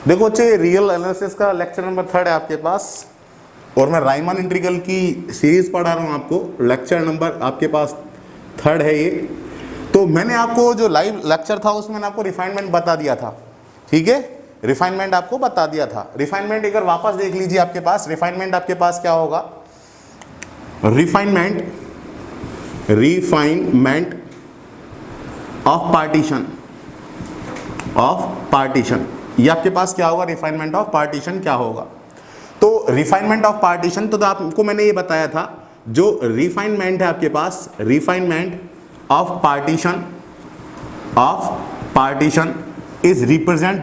देखो बच्चे, real analysis का लेक्चर नंबर 3 है आपके पास, और मैं राइमन इंटीग्रल की सीरीज पढ़ा रहा हूँ आपको। लेक्चर नंबर आपके पास 3 है ये। तो मैंने आपको जो लाइव लेक्चर था उसमें मैंने आपको रिफाइनमेंट बता दिया था, ठीक है, रिफाइनमेंट आपको बता दिया था। रिफाइनमेंट एक बार वापस देख लीजिए आपके पास। रिफाइनमेंट आपके पास क्या होगा? रिफाइनमेंट ऑफ पार्टीशन, ये आपके पास क्या होगा? रिफाइनमेंट ऑफ पार्टीशन क्या होगा? तो रिफाइनमेंट ऑफ पार्टीशन, तो आपको मैंने ये बताया था, जो रिफाइनमेंट है आपके पास, refinement of partition is represent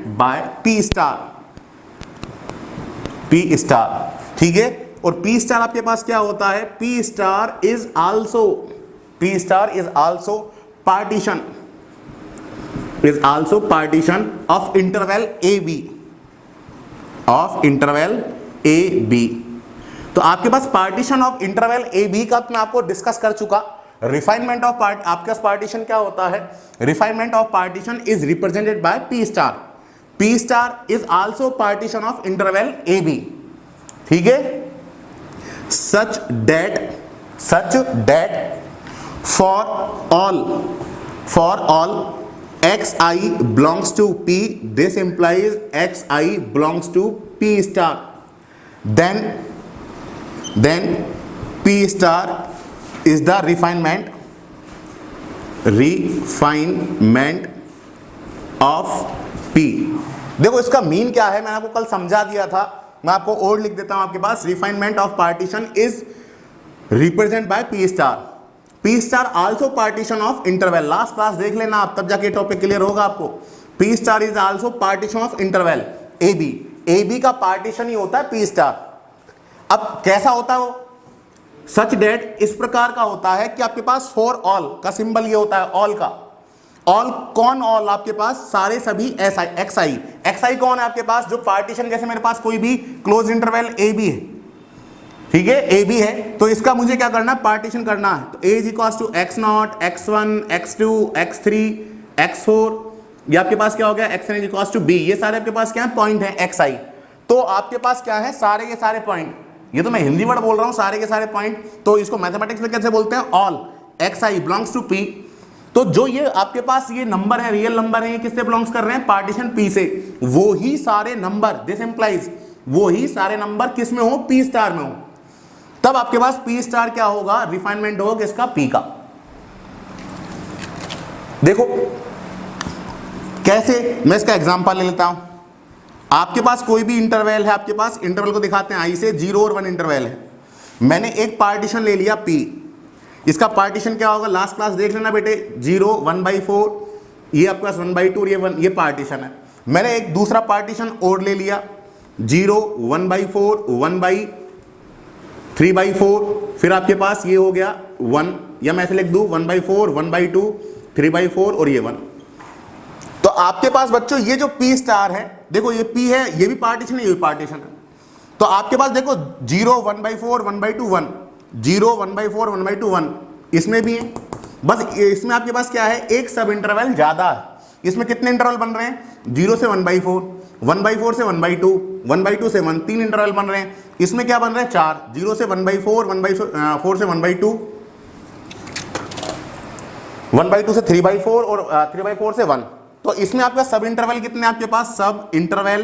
by P star, ठीक है। और पी स्टार आपके पास क्या होता है? P star is also partition of interval A B. तो आपके पास partition of interval A B का मैं आपको डिस्कस कर चुका। रिफाइनमेंट ऑफ आपके पास पार्टीशन क्या होता है? Refinement of partition is represented by P star. P star is also partition of interval A b, ठीक है। Such that for all xi belongs to p, this implies xi belongs to p star, then p star is the refinement of p। देखो इसका mean क्या है, मैंने आपको कल समझा दिया था, मैं आपको और लिख देता हूं आपके पास। Refinement of partition is represent by P star. P star also partition of interval, last class देख लेना आप, तब जाके टॉपिक क्लियर होगा आपको। P star is also partition of interval A B. A B का पार्टीशन ही होता है पी स्टार। अब कैसा होता है वो? सच डेट इस प्रकार का होता है कि आपके पास फॉर ऑल का सिंबल ये होता है, ऑल का। ऑल कौन? ऑल आपके पास सारे सभी एक्स आई कौन है आपके पास? जो पार्टीशन, जैसे मेरे पास कोई भी क्लोज इंटरवल ए बी है, ठीक है, ए बी है, तो इसका मुझे क्या करना है? पार्टीशन करना है। तो ए is equals to x0, x1, x2, x3, x4, ये आपके पास क्या हो गया? xn is equals to b। ये सारे आपके पास क्या है? पॉइंट है xi। तो आपके पास क्या है? सारे के सारे पॉइंट, ये तो मैं हिंदी वर्ड बोल रहा हूं, सारे के सारे पॉइंट। तो इसको मैथमेटिक्स में कैसे बोलते हैं? All xi belongs to p। तो जो ये आपके पास ये नंबर है, रियल नंबर है, ये किससे बिलोंग्स कर रहे हैं? पार्टीशन p से। वो ही सारे नंबर, दिस इंप्लाइज वो ही सारे नंबर किस में हो? p स्टार में हो। तब आपके पास पी स्टार क्या होगा? रिफाइनमेंट होगा किसका? पी का। देखो कैसे, मैं इसका एग्जांपल ले लेता हूं। आपके पास कोई भी इंटरवल है, आपके पास इंटरवल को दिखाते हैं आई से, 0 और 1 इंटरवल है। मैंने एक पार्टीशन ले लिया पी, इसका पार्टीशन क्या होगा? लास्ट क्लास देख लेना बेटे, 0 1/4, ये आपके पास 1/2 और ये 1, ये पार्टीशन है। मैंने एक दूसरा पार्टीशन और ले लिया, 0 1/4 1/3/4, फिर आपके पास ये हो गया 1, या मैं ऐसे लिख दूं 1/4 1/2 3/4 और ये 1। तो आपके पास बच्चों ये जो पी स्टार है, देखो ये पी है, ये भी पार्टीशन है, ये भी पार्टीशन है। तो आपके पास देखो 0 1/4 1/2 1, 0 1/4 1/2 1, इसमें भी है। बस इसमें आपके पास क्या है? एक सब इंटरवल ज्यादा है। इसमें कितने इंटरवल बन रहे हैं? 0 से 1/4, 1/4 से 1/2, 1/2 से 1, 3 इंटरवल बन रहे हैं। इसमें क्या बन रहे हैं? 4, 0 से 1/4, 1/4 से 1/2, 1/2 से 3/4 और 3/4 से 1। तो इसमें आपका सब इंटरवल कितने? आपके पास सब इंटरवल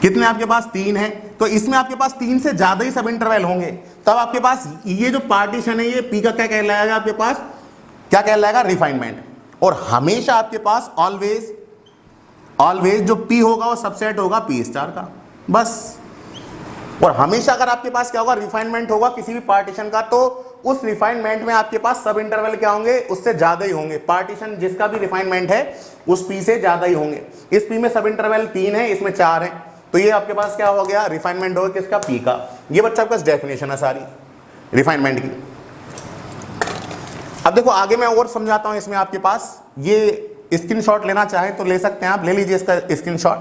कितने? आपके पास 3 है। तो इसमें आपके पास 3 से ज्यादा ही सब इंटरवल होंगे। तब आपके पास ये जो पार्टीशन है, ये पी का क्या कहलाएगा? आपके पास क्या कहलाएगा? रिफाइनमेंट। और हमेशा आपके पास ऑलवेज जो पी होगा वो सबसेट होगा पी स्टार का, बस। और हमेशा अगर आपके पास क्या होगा? रिफाइनमेंट होगा किसी भी पार्टीशन का, तो उस रिफाइनमेंट में आपके पास सब इंटरवल क्या होंगे? उससे ज्यादा ही होंगे। पार्टीशन जिसका भी रिफाइनमेंट है उस पी से ज्यादा ही होंगे। इस पी में सब इंटरवल 3 है, इसमें 4 है, तो ये आपके पास क्या हो गया? रिफाइनमेंट हो गया किसका? पी का। ये बच्चा आपके पास डेफिनेशन है सारी रिफाइनमेंट की। अब देखो आगे मैं और समझाता हूं। इसमें आपके पास ये स्क्रीनशॉट लेना चाहे तो ले सकते हैं, आप ले लीजिए इसका स्क्रीनशॉट।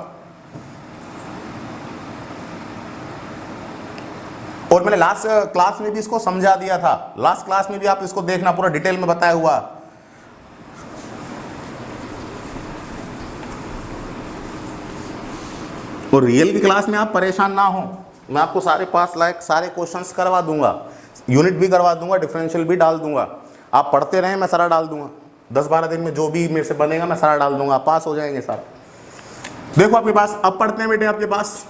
और मैंने लास्ट क्लास में भी इसको समझा दिया था, लास्ट क्लास में भी आप इसको देखना, पूरा डिटेल में बताया हुआ। और रियल की क्लास में आप परेशान ना हो, मैं आपको सारे पास लायक सारे क्वेश्चंस करवा दूंगा, यूनिट भी करवा दूंगा, डिफरेंशियल भी डाल दूंगा, आप पढ़ते रहें, मैं सारा डाल दूंगा 10-12 दिन में, जो भी मेरे से बनेगा मैं सारा डाल दूंगा, पास हो जाएंगे सारा। देखो आपके पास, अब पढ़ते हैं बेटे आपके पास,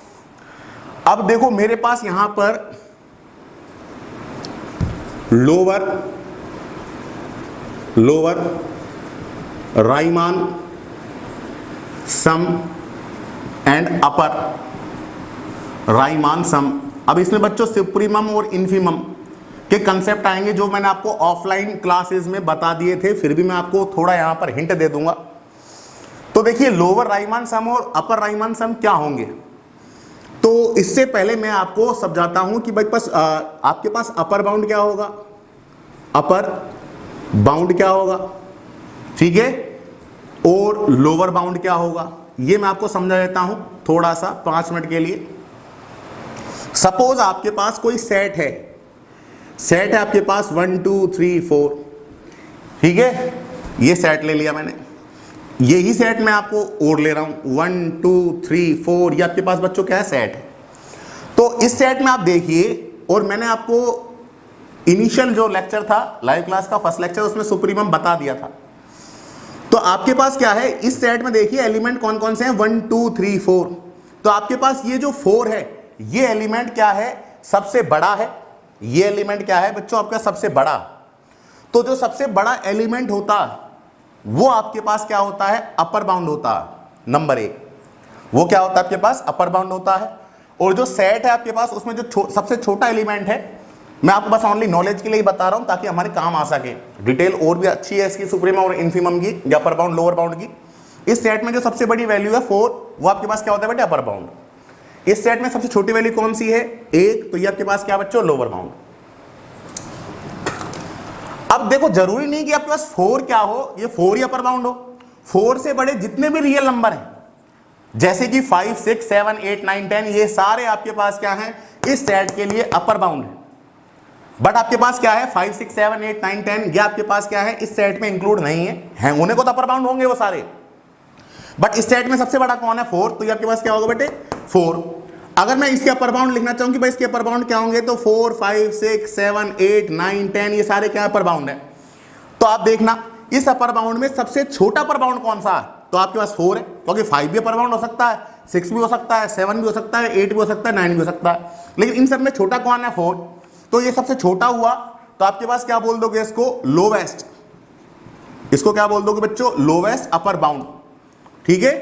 अब देखो मेरे पास यहां पर lower Riemann some and upper Riemann सम। अब इसमें बच्चों सुप्रीमम और इन्फीमम के कंसेप्ट आएंगे जो मैंने आपको ऑफलाइन क्लासेस में बता दिए थे, फिर भी मैं आपको थोड़ा यहां पर हिंट दे दूंगा। तो देखिए लोअर राइमान सम और अपर राइमान सम क्या होंगे, तो इससे पहले मैं आपको समझाता हूं कि भाई बस आपके पास अपर बाउंड क्या होगा, अपर बाउंड क्या होगा, ठीक है, और लोअर बाउंड क्या होगा, ये मैं आपको समझा देता हूं थोड़ा सा 5 मिनट के लिए। सपोज आपके पास कोई सेट है आपके पास 1 2 3 4, ठीक है, ये सेट ले लिया मैंने, यही सेट मैं आपको और ले रहा हूं 1 2 3 4, ये आपके पास बच्चों क्या है, सेट है। तो इस सेट में आप देखिए, और मैंने आपको इनिशियल जो लेक्चर था लाइव क्लास का फर्स्ट लेक्चर, उसमें सुप्रीमम बता दिया था। तो आपके पास क्या है, इस सेट में देखिए एलिमेंट कौन कौन से हैं, 1 2 3 4। तो आपके पास ये जो 4 है, ये एलिमेंट क्या है, सबसे बड़ा है, ये एलिमेंट क्या है बच्चों आपका सबसे बड़ा। तो जो सबसे बड़ा एलिमेंट होता वो आपके पास क्या होता है, अपर बाउंड होता है, नंबर 1 वो क्या होता है आपके पास, अपर बाउंड होता है। और जो सेट है आपके पास, उसमें जो सबसे छोटा एलिमेंट है, मैं आपको बस ओनली नॉलेज के लिए बता रहा हूं ताकि हमारे काम आ सके, डिटेल और भी अच्छी है इसकी सुप्रीमम और इन्फीमम की, या अपर बाउंड लोअर बाउंड की। इस सेट में जो सबसे बड़ी वैल्यू है 4, वो आपके पास क्या होता है बेटे, अपर बाउंड। इस सेट में सबसे छोटी वैल्यू कौन सी है, 1, तो ये आपके पास क्या बच्चों, लोअर बाउंड। अब देखो जरूरी नहीं कि आपके पास 4 क्या हो, ये 4 ही अपर बाउंड हो, 4 से बड़े जितने भी रियल नंबर हैं, जैसे कि 5 6 7 8 9 10, ये सारे आपके पास क्या हैं, इस सेट के लिए अपर बाउंड है। बट आपके पास क्या है 5 6 7 8 9 10, ये आपके पास क्या है, इस सेट में इंक्लूड नहीं है, होने को तो अपर बाउंड होंगे वो सारे, बट इस सेट में सबसे बड़ा कौन है, 4, तो ये आपके पास क्या होगा बेटे, 4। अगर मैं इसके अपर बाउंड लिखना चाहूं कि भाई इसके अपर बाउंड क्या होंगे, तो 4 5 6 7 8 9 10, ये सारे क्या अपर बाउंड है। तो आप देखना इस अपर बाउंड में सबसे छोटा अपर बाउंड कौन सा है, तो आपके पास 4 है, क्योंकि 5 भी अपर बाउंड हो सकता है, 6 भी हो सकता है, 7 भी हो सकता है, 8 भी हो सकता है, 9 भी हो सकता है, लेकिन इन सब में छोटा कौन है, 4। तो ये सबसे छोटा हुआ, तो आपके पास क्या बोल दोगे इसको, लोवेस्ट, इसको क्या बोल दोगे बच्चों, लोवेस्ट अपर बाउंड, ठीक है,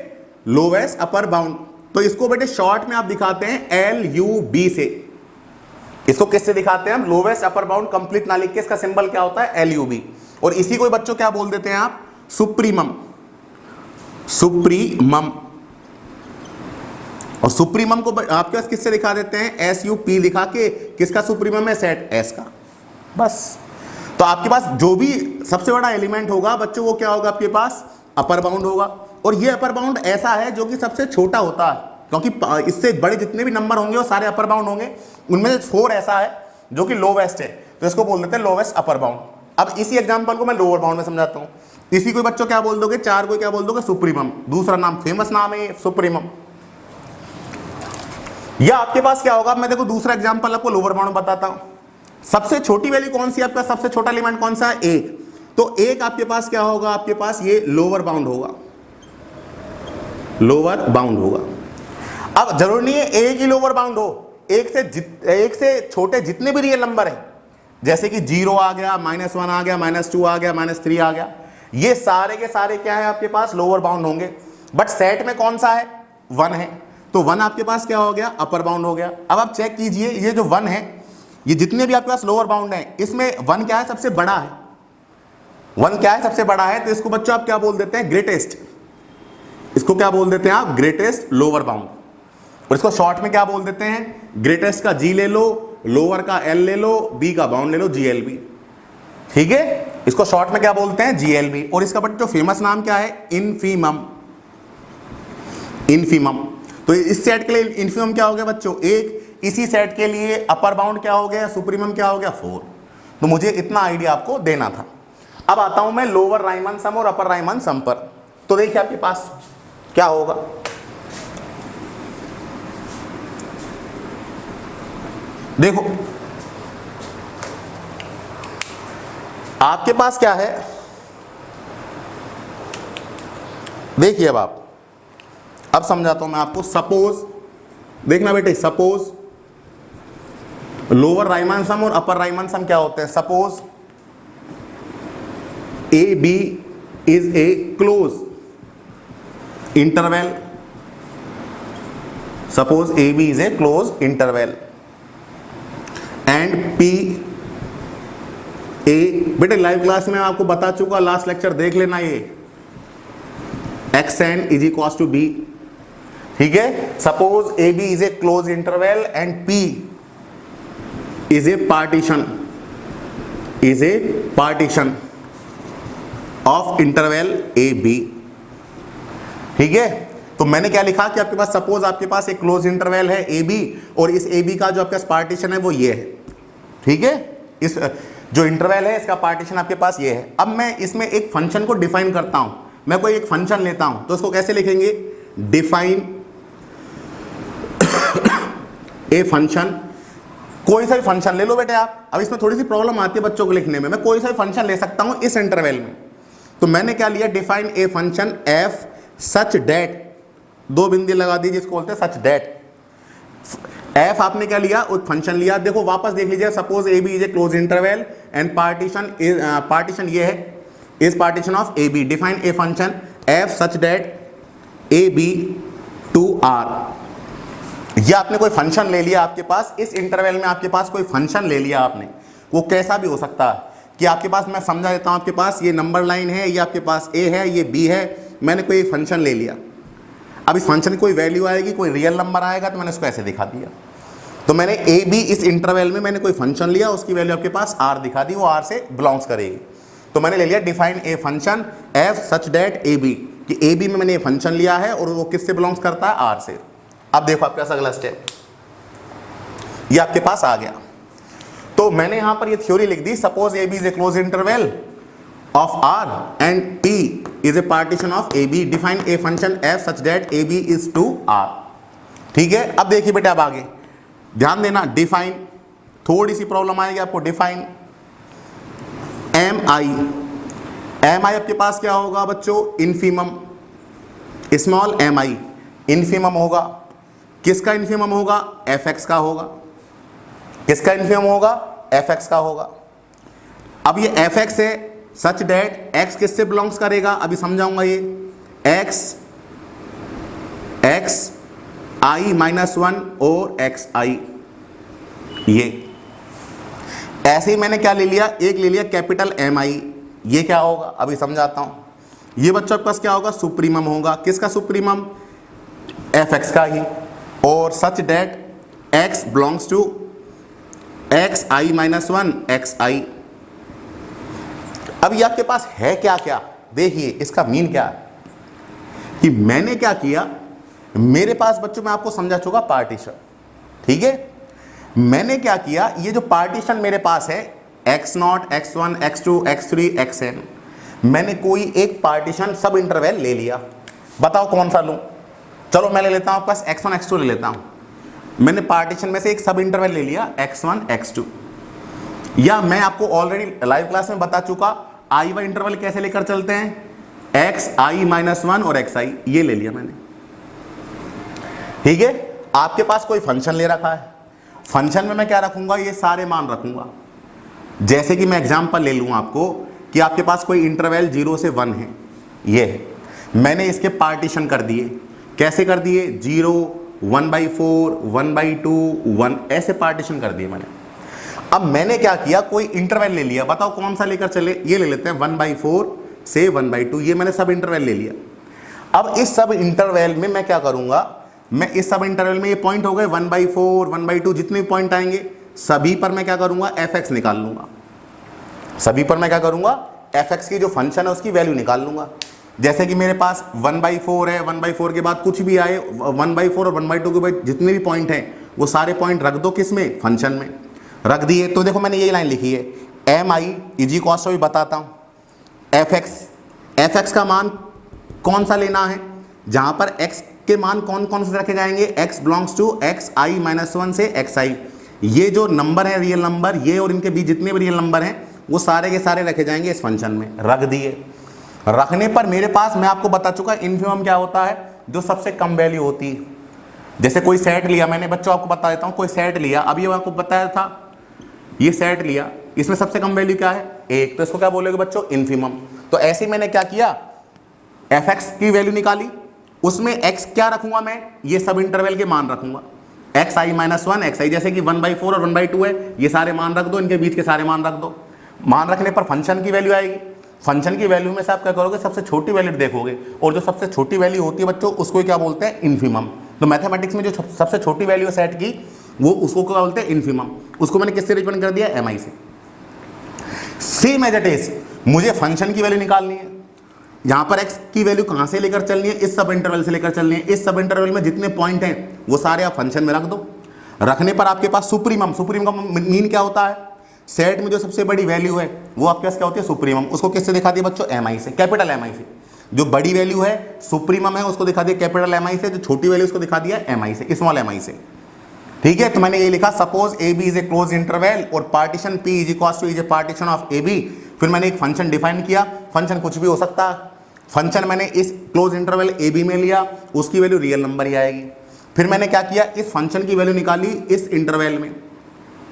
लोवेस्ट अपर बाउंड। तो इसको बेटे शॉर्ट में आप दिखाते हैं LUB से, इसको किससे दिखाते हैं हम, लोवेस्ट अपर बाउंड, कंप्लीट ना लिख के इसका सिंबल क्या होता है, LUB। और इसी को बच्चों क्या बोल देते हैं आप, सुप्रीमम, सुप्रीमम। और सुप्रीमम को आपके पास किससे दिखा देते हैं, SUP दिखा के, किसका सुप्रीमम है, सेट S का, बस। तो आपके पास जो भी सबसे बड़ा एलिमेंट होगा बच्चों, वो क्या होगा आपके पास, अपर बाउंड होगा। और ये अपर बाउंड ऐसा है जो कि सबसे छोटा होता है, क्योंकि इससे बड़े जितने भी नंबर होंगे वो सारे अपर बाउंड होंगे, उनमें से 4 ऐसा है जो कि लोवेस्ट है, तो इसको बोल देते हैं लोवेस्ट अपर बाउंड। अब इसी एग्जांपल को मैं लोअर बाउंड में समझाता हूँ। इसी को बच्चों क्या बोल दोगे, 4 को क्या बोल दोगे, सुप्रीमम, दूसरा नाम, फेमस नाम है सुप्रीमम। या आपके पास क्या होगा, मैं देखो दूसरा एग्जांपल आपको लोअर बाउंड बताता हूं। सबसे छोटी वैल्यू कौन सी, आपका सबसे छोटा एलिमेंट कौन सा है, 1। तो 1 आपके पास क्या होगा, आपके पास ये लोअर बाउंड होगा, लोअर बाउंड होगा। अब जरूरी नहीं है 1 ही लोअर बाउंड हो, 1 से छोटे जितने भी रियल नंबर है, जैसे कि 0 आ गया, -1 आ गया, -2 आ गया, -3 आ गया, ये सारे के सारे क्या है आपके पास, लोअर बाउंड होंगे। बट सेट में कौन सा है, 1 है, तो 1 आपके पास क्या हो गया, अपर बाउंड हो गया। अब आप चेक कीजिए, ये जो 1 है, ये जितने भी आपके पास लोअर बाउंड है, इसमें 1 क्या है, सबसे बड़ा है, 1 क्या है, सबसे बड़ा है, तो इसको बच्चों आप क्या बोल देते हैं, ग्रेटेस्ट। इसको क्या बोल देते हैं आप, ग्रेटेस्ट लोअर बाउंड। और इसको शॉर्ट में क्या बोल देते हैं, ग्रेटेस्ट का G ले लो, लोअर का L ले लो, B का बाउंड ले लो, GLB, ठीक है। इसको शॉर्ट में क्या बोलते हैं, GLB। और इसका बच्चों फेमस नाम क्या है, इन्फीमम, इन्फीमम। तो इस सेट के लिए इन्फीमम क्या हो गया बच्चों, 1। इसी सेट के लिए अपर बाउंड क्या हो गया, सुप्रीमम क्या हो गया, 4। तो मुझे इतना आइडिया आपको देना था। अब आता हूं मैं लोअर राइमन सम और अपर राइमन सम पर। तो देखिए आपके पास क्या होगा, देखो आपके पास क्या है, देखिए अब समझाता हूं मैं आपको। सपोज देखना बेटे, सपोज लोअर राइमान सम और अपर राइमान सम क्या होते हैं। Suppose A B is a close interval, suppose A B is a close interval and P a, बेटे लाइव क्लास में आपको बता चुका, लास्ट लेक्चर देख लेना ये, x n is equal to b, ठीक है। Suppose A B is a close interval and P is a partition of interval A b, ठीक है। तो मैंने क्या लिखा कि आपके पास सपोज आपके पास एक क्लोज इंटरवल है ए बी, और इस ए बी का जो आपके पास पार्टीशन है वो ये है, ठीक है। इस जो इंटरवल है इसका पार्टीशन आपके पास ये है। अब मैं इसमें एक फंक्शन को डिफाइन करता हूं, मैं कोई एक फंक्शन लेता हूं तो उसको कैसे लिखेंगे, डिफाइन ए फंक्शन, कोई सा भी फंक्शन ले लो बेटे आप। अब इसमें थोड़ी सी प्रॉब्लम आती है बच्चों को लिखने में, मैं कोई सा भी फंक्शन ले सकता हूं इस इंटरवल में। तो मैंने क्या लिया, define a function F such that, दो बिंदी लगा दी जिसको बोलते हैं सच डेट। एफ आपने क्या लिया, एक फंक्शन लिया। देखो वापस देख लीजिए, suppose A B is a close interval and partition ये है, is partition of A B, define a function F such that A b to R. ये आपने कोई फंक्शन ले लिया आपके पास, इस इंटरवल में आपके पास कोई फंक्शन ले लिया आपने, वो कैसा भी हो सकता है कि आपके पास, मैं समझा देता हूं, आपके पास ये नंबर लाइन है, ये आपके पास ए है, ये बी है, मैंने कोई फंक्शन ले लिया। अब इस फंक्शन की कोई वैल्यू आएगी, कोई रियल नंबर आएगा, तो मैंने उसको ऐसे दिखा दिया। तो मैंने ए बी इस इंटरवल में मैंने कोई फंक्शन लिया, उसकी वैल्यू आपके पास आर दिखा दी, वो आर से बिलोंग्स करेगी। तो मैंने ले लिया define a function F such that A b, कि ए बी में मैंने ये फंक्शन लिया है और वो किससे बिलोंग्स करता है, आर से। अब देखो आपके पास अगला स्टेप ये आपके पास आ गया। तो मैंने यहां पर ये थ्योरी लिख दी, suppose A B is a close interval of R and P is a partition of A B, define a function F such that A B is to R, ठीक है। अब देखिए बेटा, अब आगे ध्यान देना, डिफाइन, थोड़ी सी प्रॉब्लम आएगी आपको, डिफाइन एम आई आपके पास क्या होगा बच्चों, इन्फीमम, स्मॉल एम आई इन्फीमम होगा। किसका इन्फीमम होगा, एफ एक्स का होगा। किसका इन्फीमम होगा, एफ एक्स का होगा। अब ये एफ एक्स है सच डेट एक्स किससे बिलोंग्स करेगा, अभी समझाऊंगा। ये एक्स आई -1 और एक्स आई, ये ऐसे ही मैंने क्या ले लिया, एक ले लिया कैपिटल एम आई, ये क्या होगा अभी समझाता हूं। ये बच्चों के पास क्या होगा, सुप्रीमम होगा। किसका सुप्रीमम, एफ एक्स का ही, और such that X belongs to X I -1 X I. अब ये आपके पास है क्या क्या, देखिए इसका मीन क्या है कि मैंने क्या किया, मेरे पास बच्चों मैं आपको समझा चुका पार्टीशन, ठीक है। मैंने क्या किया, ये जो पार्टीशन मेरे पास है x0 x1 x2 x3 xn, मैंने कोई एक पार्टीशन सब इंटरवल ले लिया। बताओ कौन सा लूं, चलो मैं ले लेता हूं आपके पास x1 x2 ले लेता हूं। मैंने पार्टीशन में से एक सब इंटरवल ले लिया x1 x2, या मैं आपको ऑलरेडी लाइव क्लास में बता चुका आई वाई इंटरवल कैसे लेकर चलते हैं, x i -1 और x i, ये ले लिया मैंने, ठीक है। आपके पास कोई फंक्शन ले रखा है, फंक्शन में मैं क्या रखूंगा, ये सारे मान रखूंगा। जैसे कि मैं एग्जांपल ले लूँ आपको कि आपके पास कोई इंटरवल 0 से 1 है, ये है, मैंने इसके पार्टीशन कर दिए। कैसे कर दिए, 0 1/4 1/2 1, ऐसे पार्टीशन कर दिए मैंने। अब मैंने क्या किया, कोई इंटरवल ले लिया, बताओ कौन सा लेकर चले, ये ले लेते हैं 1/4 से 1/2, ये मैंने सब इंटरवल ले लिया। अब इस सब इंटरवल में मैं क्या करूंगा, मैं इस सब इंटरवल में ये पॉइंट हो गए 1/4 1/2, जितने भी पॉइंट आएंगे सभी पर मैं क्या करूंगा, एफ एक्स निकाल लूंगा। सभी पर मैं क्या करूंगा, एफ एक्स की जो फंक्शन है उसकी वैल्यू निकाल लूंगा। जैसे कि मेरे पास 1/4 है, 1/4 के बाद कुछ भी आए, 1/4 और 1/2 के बाद जितने भी पॉइंट हैं वो सारे पॉइंट रख दो, किसमें, फंक्शन में रख दिए। तो देखो मैंने यही लाइन लिखी है, एम आई इजी कॉस्ट भी बताता हूँ, एफ एक्स का मान कौन सा लेना है, जहां पर एक्स के मान कौन कौन से रखे जाएंगे, x belongs to X I -1 से एक्स आई, ये जो नंबर है रियल नंबर, ये और इनके बीच जितने भी रियल नंबर हैं वो सारे के सारे रखे जाएंगे इस फंक्शन में, रख दिए। रखने पर मेरे पास, मैं आपको बता चुका, इन्फिमम क्या होता है, जो सबसे कम वैल्यू होती है। जैसे कोई सेट लिया मैंने, बच्चों आपको बता देता हूं, कोई सेट लिया, अभी ये आपको बताया था, ये सेट लिया, इसमें सबसे कम वैल्यू क्या है, 1, तो इसको क्या बोलोगे बच्चों, इन्फिमम। तो ऐसे ही मैंने क्या किया, fx की वैल्यू निकाली, उसमें x क्या रखूंगा मैं, ये सब इंटरवल के मान रखूंगा, xi - 1 xi, जैसे कि 1/4 और 1/2 है, ये सारे मान रख दो, इनके बीच के सारे मान रख दो। मान रखने पर फंक्शन की वैल्यू आएगी। फंक्शन की वैल्यू में से आप क्या करोगे, सबसे छोटी वैल्यू देखोगे, और जो सबसे छोटी वैल्यू होती है बच्चों, उसको क्या बोलते हैं, इन्फिमम। तो मैथमेटिक्स में जो सबसे छोटी वैल्यू है सेट की, वो उसको क्या बोलते हैं, इन्फिमम। उसको मैंने किससे रिप्रेजेंट कर दिया, mi से। सेम एज इट इज मुझे फंक्शन की वैल्यू निकालनी है। यहां पर x की वैल्यू कहां से लेकर चलनी है, इस सब इंटरवल से लेकर चलनी है। इस सब इंटरवल में जितने पॉइंट हैं वो सारे आप फंक्शन में रख दो। रखने पर आपके पास सुप्रीमम, सुप्रीमम का मीन क्या होता है, सेट में जो सबसे बड़ी वैल्यू है वो आपके पास क्या होती है, सुप्रीमम। उसको किससे दिखा दिया बच्चों, mi से, कैपिटल mi से। जो बड़ी वैल्यू है सुप्रीमम है, उसको दिखा दिया कैपिटल mi से, जो छोटी वैल्यू उसको दिखा दिया mi से, स्मॉल mi से। ठीक है, तो मैंने ये लिखा, suppose A B is a close interval और partition p is equal to is a partition of A B. फिर मैंने एक फंक्शन डिफाइन किया, फंक्शन कुछ भी हो सकता है। फंक्शन मैंने इस क्लोज इंटरवल ए बी में लिया, उसकी वैल्यू रियल नंबर ही आएगी। फिर मैंने क्या किया, इस फंक्शन की वैल्यू निकाली इस इंटरवल में।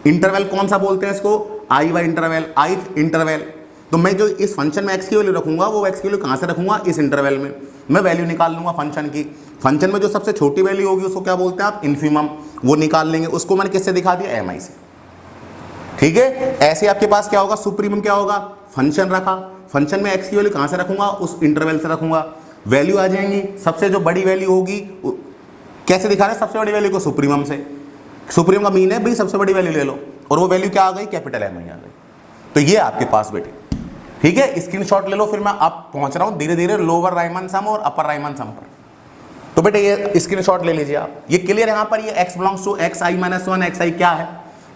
इंटरवल कौन सा बोलते हैं इसको, आई वाई इंटरवल, आई इंटरवल। तो मैं जो इस फंक्शन में एक्स की वैल्यू रखूंगा, वो एक्स की वैल्यू कहाँ से रखूंगा, इस इंटरवल में। मैं वैल्यू निकाल लूंगा फंक्शन की। फंक्शन में जो सबसे छोटी वैल्यू होगी उसको क्या बोलते हैं आप, इन्फिमम। वो निकाल लेंगे, उसको मैंने किससे दिखा दिया, mi से। ठीक है, ऐसे आपके पास क्या होगा, सुप्रीमम क्या होगा, फंक्शन रखा, फंक्शन में x की वैल्यू कहां से रखूंगा, उस इंटरवल से रखूंगा, वैल्यू आ जाएंगी। सबसे जो बड़ी वैल्यू होगी, कैसे दिखा रहे हैं, सबसे बड़ी वैल्यू को सुप्रीमम से। सुप्रीमम का मीन है भाई सबसे बड़ी वैल्यू ले लो, और वो वैल्यू क्या आ गई, कैपिटल mi आ गई। तो ये आपके पास बेटे, ठीक है, स्क्रीनशॉट ले लो। फिर मैं अब पहुंच रहा हूं धीरे धीरे लोअर राइमन सम और अपर राइमन सम पर। तो बेटे ये स्क्रीनशॉट ले लीजिए आप, ये क्लियर है। यहां पर ये x belongs to xi - 1 xi क्या है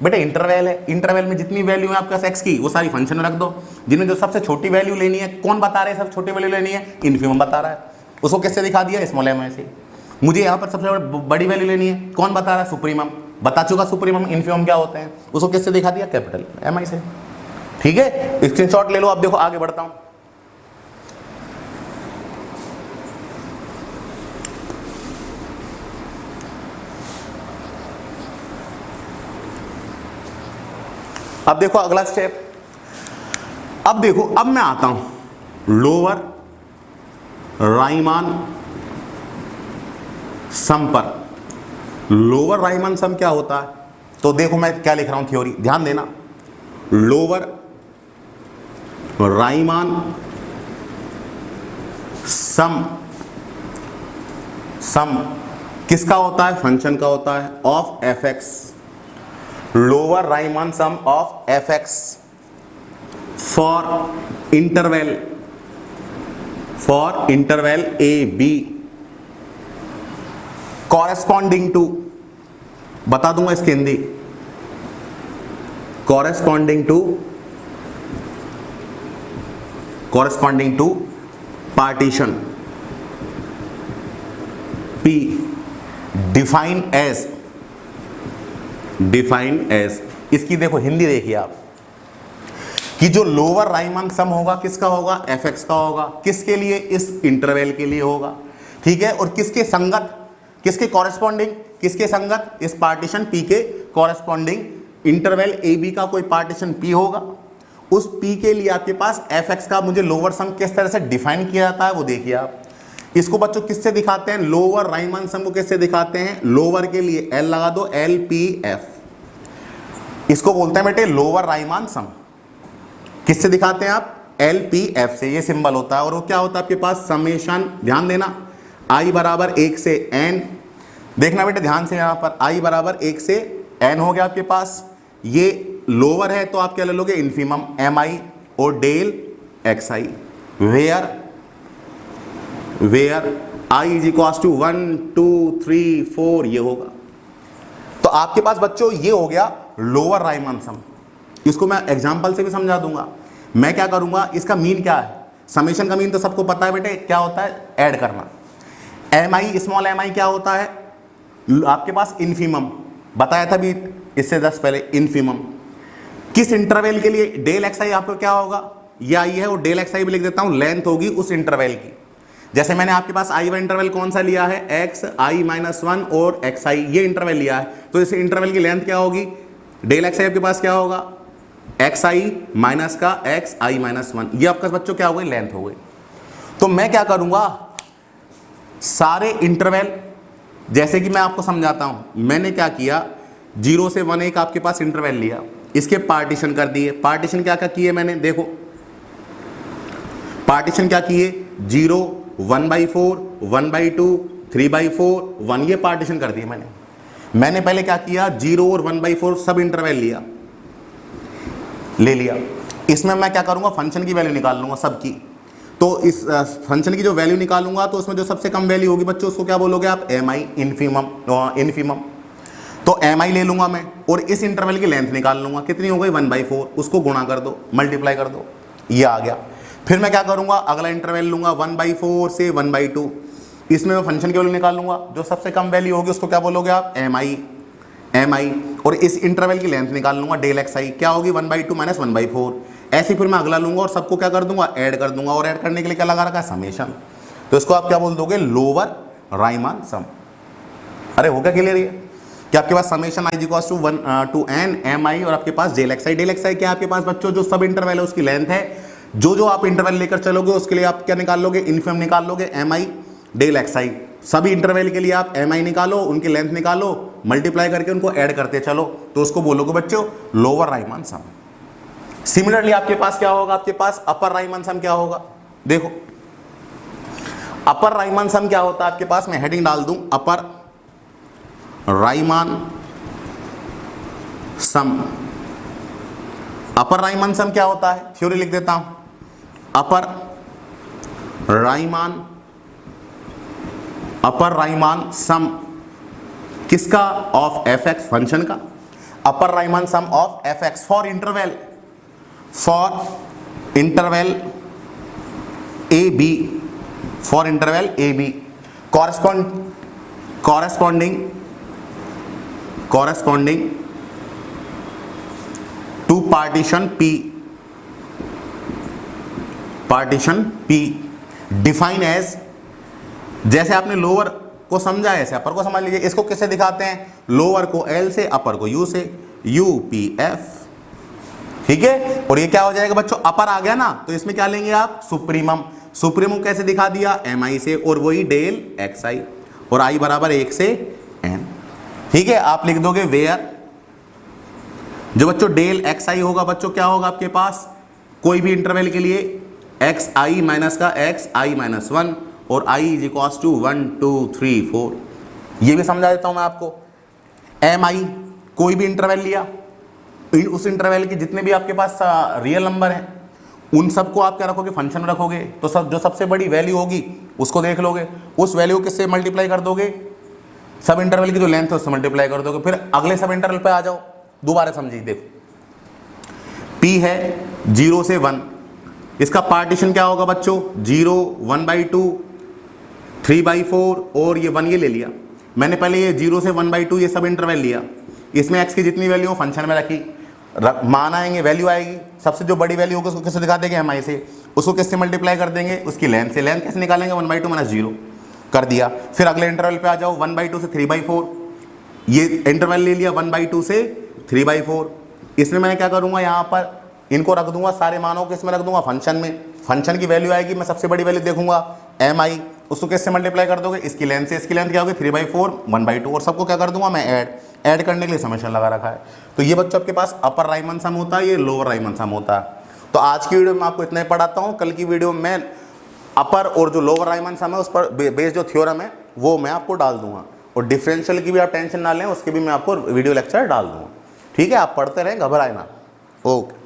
बेटे, इंटरवल है। इंटरवल में जितनी वैल्यू है आपके पास x की, वो सारी फंक्शन में रख दो। जिनमें जो सबसे छोटी वैल्यू लेनी है, कौन बता रहे हैं सबसे छोटी वैल्यू लेनी है, इन्फिमम बता रहा है। उसको किससे दिखा दिया, स्मॉल mi से। मुझे यहाँ पर सबसे बड़ी वैल्यू लेनी है, कौन बता रहा है, सुप्रीमम। बता चुका सुप्रीमम इन्फिमम क्या होते हैं, उसको किससे दिखा दिया, कैपिटल mi से। ठीक है, स्क्रीनशॉट ले लो। अब देखो आगे बढ़ता हूं। अब देखो अगला स्टेप। अब देखो, अब मैं आता हूं लोअर राइमान सम पर। लोअर राइमान सम क्या होता है, तो देखो मैं क्या लिख रहा हूं, थ्योरी ध्यान देना। लोअर राइमान सम, सम किसका होता है, फंक्शन का होता है, of F X. Lower Riemann sum of F X for interval A B corresponding to, बता दूंगा इसकी Hindi, corresponding to partition P defined as. इसकी देखो हिंदी देखिए आप, कि जो लोअर राइमान सम होगा किसका होगा, fx का होगा। किसके लिए, इस इंटरवल के लिए होगा। ठीक है, और किसके संगत, किसके कॉरेस्पॉन्डिंग, किसके संगत, इस पार्टीशन P के कॉरेस्पॉन्डिंग इंटरवल ए बी का कोई पार्टीशन P होगा। उस P के लिए आपके पास fx का मुझे लोअर सम किस तरह से डिफाइन किया जाता है वो देखिए आप। इसको बच्चों किससे दिखाते हैं, लोअर राइमान सम को किससे दिखाते हैं, लोअर के लिए L लगा दो, LPF। इसको बोलते हैं बेटे लोअर राइमान सम। किससे दिखाते हैं आप, LPF से, ये सिंबल होता है। और वो क्या होता है आपके पास, समेशन, ध्यान देना, I बराबर 1 से n। देखना बेटे ध्यान से, यहां पर I बराबर 1 से n हो गया आपके पास। ये लोअर है तो आप क्या ले लोगे, इन्फिमम mi और del xi, where i is equal to 1 2 3 4 ये होगा। तो आपके पास बच्चों ये हो गया लोअर राइमान सम। इसको मैं एग्जांपल से भी समझा दूंगा। मैं क्या करूंगा, इसका मीन क्या है, समेशन का मीन तो सबको पता है बेटे, क्या होता है, ऐड करना। mi स्मॉल mi क्या होता है, आपके पास इन्फिमम बताया था भी, इससे 10 पहले इन्फीमम। किस इंटरवल के लिए डेल एक्स आई आपको क्या होगा, ये आई है और डेल एक्स आई भी लिख देता हूं, लेंथ होगी उस इंटरवल की। जैसे मैंने आपके पास आई वाला इंटरवल कौन सा लिया है, एक्स आई माइनस 1 और एक्स आई, ये इंटरवल लिया है, तो इस इंटरवल की लेंथ क्या होगी, डेल एक्स आई आपके पास क्या होगा, एक्स आई माइनस का एक्स आई माइनस 1, ये आपका बच्चों क्या हो गई, लेंथ हो गई। तो मैं क्या करूंगा, सारे इंटरवल, जैसे कि मैं आपको समझाता हूं, मैंने क्या किया, 0 से 1 एक आपके पास इंटरवल लिया, इसके पार्टीशन कर दिए। पार्टीशन क्या क्या किए मैंने, देखो पार्टीशन क्या किए, 0 1/4 1/2 3/4 1, ये पार्टीशन कर दिए मैंने पहले क्या किया, 0 और 1/4 सब इंटरवल ले लिया। इसमें मैं क्या करूंगा, फंक्शन की वैल्यू निकाल लूंगा सबकी। तो इस फंक्शन की जो वैल्यू निकालूंगा तो उसमें जो सबसे कम वैल्यू होगी बच्चों, उसको क्या बोलोगे आप, एम आई, इन्फीमम। तो एम आई ले लूंगा मैं और इस इंटरवल की लेंथ निकाल लूंगा, कितनी हो गई, 1/4, उसको गुणा कर दो, मल्टीप्लाई कर दो, ये आ गया। फिर मैं क्या करूंगा, अगला इंटरवल लूंगा 1/4 से 1/2, इसमें मैं फंक्शन की वैल्यू निकाल लूंगा, जो सबसे कम वैल्यू होगी उसको क्या बोलोगे आप, एम आई, और इस इंटरवल की लेंथ निकाल लूंगा, डेल एक्स आई, क्या होगी, 1/2 माइनस 1/4। ऐसे फिर मैं अगला लूंगा और सबको क्या कर दूंगा, ऐड कर दूंगा, और ऐड करने के लिए क्या लगा रखा है, समेशन। तो इसको आप क्या बोल दोगे, लोअर राइमान सम। अरे हो क्या क्लियर, ये कि आपके पास summation I equals to 1 to n M I और आपके पास del X I. Del X I क्या आपके पास बच्चों, जो सब इंटरवल है उसकी लेंथ है, जो आप इंटरवल लेकर चलोगे उसके लिए आप क्या निकाल लोगे, इन्फीमम निकाल लोगे, एम आई डेल एक्स आई। सभी इंटरवल के लिए आप एम आई निकालो, उनकी लेंथ निकालो, मल्टीप्लाई करके उनको ऐड करते चलो, तो उसको बोलोगे बच्चों लोअर राइमान सम। सिमिलरली आपके पास क्या होगा, आपके पास अपर राइमान सम क्या होगा, देखो अपर राइमान सम क्या होता है आपके पास, मैं हेडिंग डाल दूं, अपर राइमान सम। अपर राइमान सम क्या होता है, थ्योरी लिख देता हूं, अपर राइमान सम किसका, ऑफ एफ एक्स, फंक्शन का। Upper Riemann sum of F X for interval A B, for interval A B, corresponding to partition P, define as, जैसे आपने लोअर को समझा ऐसे अपर को समझ लीजिए। इसको किससे दिखाते हैं, लोअर को L से, अपर को U से, UPF, ठीक है। और ये क्या हो जाएगा बच्चों, अपर आ गया ना, तो इसमें क्या लेंगे आप, सुप्रीमम। सुप्रीमम कैसे दिखा दिया, MI से, और वही डेल XI, और I बराबर 1 से n, ठीक है। आप लिख दोगे वेयर, जो बच्चों डेल एक्स आई होगा बच्चों क्या होगा आपके पास, कोई भी इंटरवल के लिए एक्स आई माइनस का एक्स आई माइनस 1 और आई इज इक्वल्स टू 1 2 3 4। ये भी समझा देता हूं मैं आपको। एम आई कोई भी इंटरवल लिया, उस इंटरवल के जितने भी आपके पास रियल नंबर हैं उन सबको आप क्या रखोगे, फंक्शन में रखोगे, तो सब जो सबसे बड़ी वैल्यू होगी उसको देख लोगे, उस वैल्यू किससे मल्टीप्लाई कर दोगे, सब इंटरवल की जो लेंथ है उससे मल्टीप्लाई कर दोगे। फिर अगले सब इंटरवल पे आ जाओ, दोबारा समझिए, देखो P है 0 से 1, इसका पार्टीशन क्या होगा बच्चों, 0 1/2 3/4 और ये 1 ये ले लिया मैंने, पहले ये 0 से 1/2 ये सब इंटरवल लिया, इसमें x की जितनी वैल्यू हो फंक्शन में रखी, मान आएंगे, वैल्यू आएगी, सबसे जो बड़ी वैल्यू होगी उसको किससे दिखा देंगे, एम आई से, उसको किससे मल्टीप्लाई कर देंगे, उसकी लेंथ से। लेंथ कैसे निकालेंगे, 1/2 माइनस 0 कर दिया। फिर अगले इंटरवल पे आ जाओ, 1/2 से 3/4, ये इंटरवल ले लिया 1/2 से 3/4। इसमें मैं क्या करूंगा, यहाँ पर इनको रख दूंगा, सारे मानों को इसमें रख दूंगा फंक्शन में, फंक्शन की वैल्यू आएगी, मैं सबसे बड़ी वैल्यू देखूंगा एम आई, उसको किससे मल्टीप्लाई कर दोगे, इसकी लेंथ से। इसकी लेंथ क्या होगी, 3/4 1/2, और सबको क्या कर दूंगा मैं, ऐड करने के लिए समेशन लगा रखा है। तो ये बच्चों आपके पास अपर राइमन सम होता है, ये लोअर राइमन सम होता है। तो आज की वीडियो में आपको इतना ही पढ़ाता हूँ, कल की वीडियो में अपर और जो लोअर राइमन सम है उस पर बेस्ड जो थ्योरम है वो मैं आपको डाल दूंगा, और डिफरेंशियल की भी आप टेंशन ना लें, उसके भी मैं आपको वीडियो लेक्चर डाल दूंगा, ठीक है। आप पढ़ते रहें, घबराए ना। ओके।